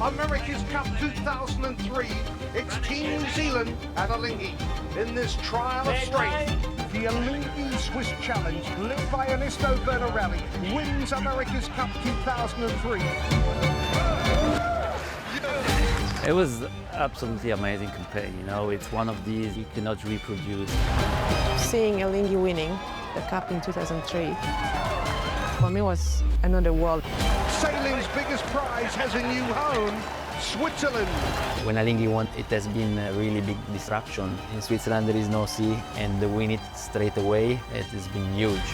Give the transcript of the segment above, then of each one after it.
America's Cup 2003. It's Team New Zealand at Alinghi in this trial of strength. The Alinghi Swiss Challenge, led by Ernesto Bernarelli, wins America's Cup 2003. It was absolutely amazing campaign, you know, it's one of these you cannot reproduce. Seeing Alinghi winning the Cup in 2003, for me was another world. Sailing's biggest prize has a new home, Switzerland. When Alinghi won, it has been a really big disruption. In Switzerland there is no sea, and to win it straight away, it has been huge.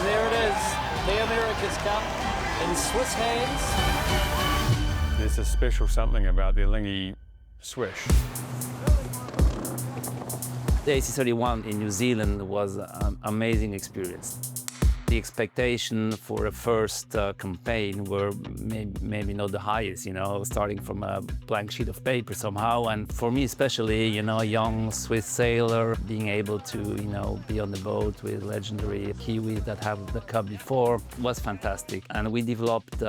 There it is, the America's Cup in Swiss hands. There's a special something about the Alinghi swish. The AC31 in New Zealand was an amazing experience. The expectation for a first campaign were maybe not the highest, you know, starting from a blank sheet of paper somehow. And for me especially, you know, a young Swiss sailor, being able to, you know, be on the boat with legendary Kiwis that have the Cup before was fantastic. And we developed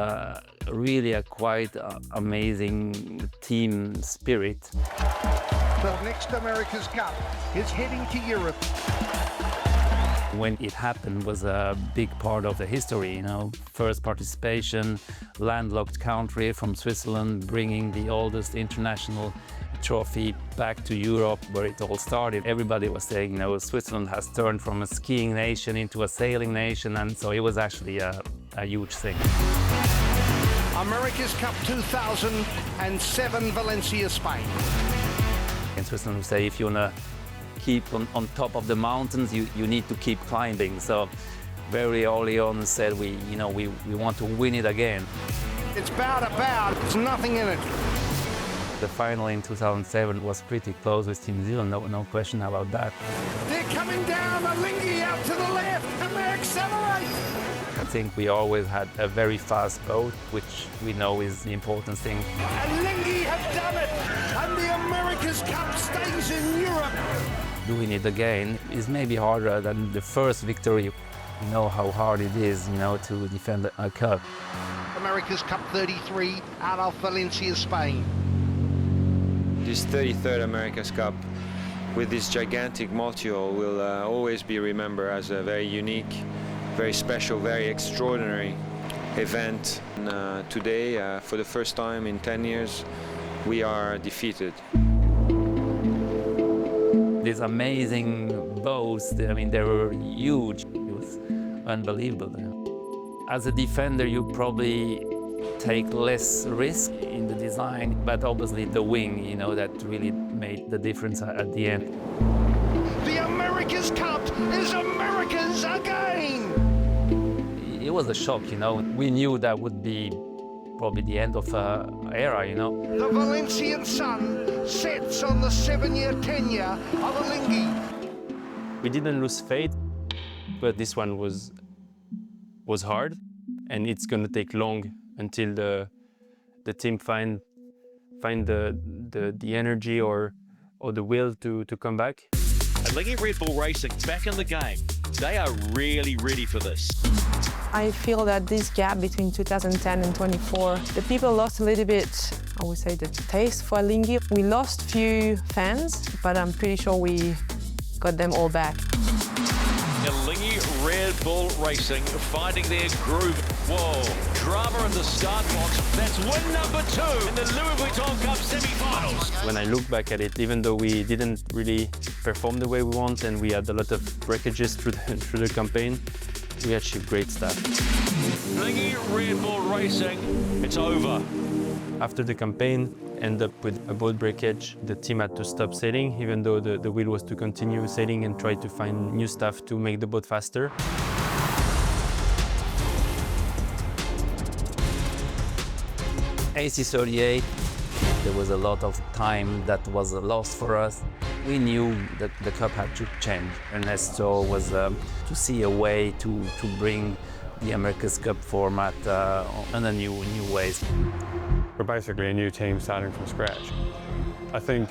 really a quite amazing team spirit. The next America's Cup is heading to Europe. When it happened was a big part of the history, you know. First participation, landlocked country from Switzerland, bringing the oldest international trophy back to Europe, where it all started. Everybody was saying, you know, Switzerland has turned from a skiing nation into a sailing nation, and so it was actually a huge thing. America's Cup 2007, Valencia, Spain. In Switzerland, we say if you want to keep on top of the mountains, you need to keep climbing. So very early on said we want to win it again. It's bow to bow, there's nothing in it. The final in 2007 was pretty close with Team New Zealand, no question about that. They're coming down, Alinghi out to the left, and they accelerate. I think we always had a very fast boat, which we know is the important thing. Alinghi have done it, and the America's Cup stays in Europe. Doing it again is maybe harder than the first victory. You know how hard it is, you know, to defend a cup. America's Cup 33 out of Valencia, Spain. This 33rd America's Cup with this gigantic multi-hull will always be remembered as a very unique, very special, very extraordinary event. And, today, for the first time in 10 years, we are defeated. These amazing boats, I mean, they were huge. It was unbelievable. As a defender, you probably take less risk in the design, but obviously the wing, you know, that really made the difference at the end. The America's Cup is America's again! It was a shock, you know. We knew that would be probably the end of an era, you know. The Valencian sun sets on the 7-year tenure of Alinghi. We didn't lose faith, but this one was hard, and it's going to take long until the team find the energy or the will to come back. Alinghi Red Bull Racing back in the game. They are really ready for this. I feel that this gap between 2010 and 24, the people lost a little bit, I would say, the taste for Alinghi. We lost few fans, but I'm pretty sure we got them all back. Alinghi Red Bull Racing finding their groove. Whoa, drama in the start blocks. That's win number 2 in the Louis Vuitton Cup semi-finals. When I look back at it, even though we didn't really perform the way we want and we had a lot of breakages through the campaign, we achieved great stuff. Alinghi Red Bull Racing, it's over. After the campaign, ended up with a boat breakage. The team had to stop sailing, even though the will was to continue sailing and try to find new stuff to make the boat faster. AC38, there was a lot of time that was lost for us. We knew that the Cup had to change. Ernesto was to see a way to bring the America's Cup format in a new ways. We're basically a new team starting from scratch. I think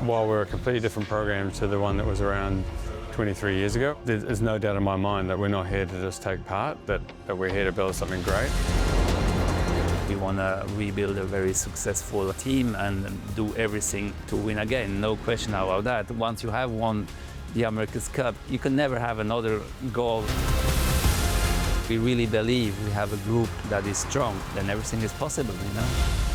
while we're a completely different program to the one that was around 23 years ago, there's no doubt in my mind that we're not here to just take part, that we're here to build something great. We want to rebuild a very successful team and do everything to win again. No question about that. Once you have won the America's Cup, you can never have another goal. We really believe we have a group that is strong, then everything is possible, you know.